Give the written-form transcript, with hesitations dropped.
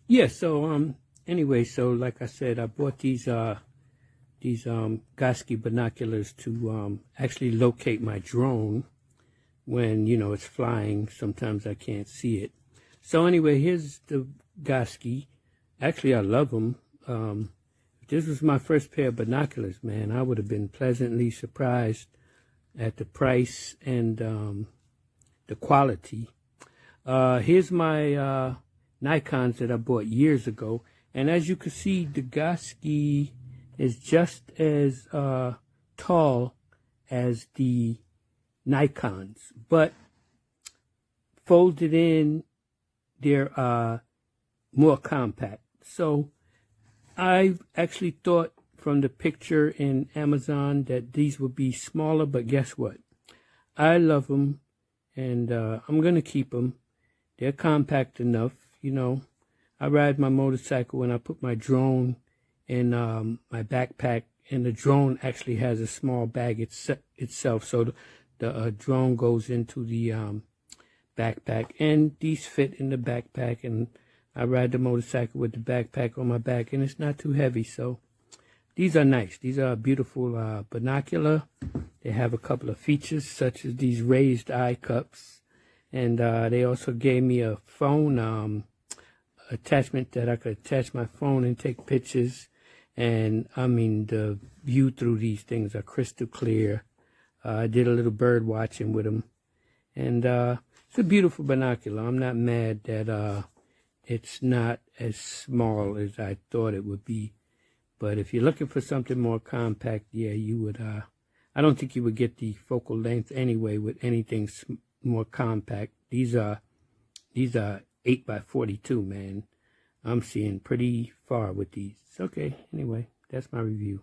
Yeah, so anyway, so like I said, I bought these Gosky binoculars to actually locate my drone when, you know, it's flying. Sometimes I can't see it. So anyway, here's the Gosky. Actually, I love them. If this was my first pair of binoculars, man, I would have been pleasantly surprised at the price and the quality. Here's my Nikons that I bought years ago. And as you can see, the Gosky is just as tall as the Nikons, but folded in, they're more compact. So I actually thought from the picture in Amazon that these would be smaller, but guess what? I love them, and I'm going to keep them. They're compact enough, you know. I ride my motorcycle and I put my drone in my backpack, and the drone actually has a small bag itself, so the drone goes into the backpack, and these fit in the backpack, and I ride the motorcycle with the backpack on my back, and it's not too heavy. So these are nice. These are a beautiful binocular. They have a couple of features such as these raised eye cups, and they also gave me a phone attachment that I could attach my phone and take pictures. And I mean, the view through these things are crystal clear. I did a little bird watching with them, and it's a beautiful binocular. I'm not mad that it's not as small as I thought it would be. But if you're looking for something more compact, yeah, you would. I don't think you would get the focal length anyway with anything more compact. These are 8x42, man. I'm seeing pretty far with these. Okay, anyway, that's my review.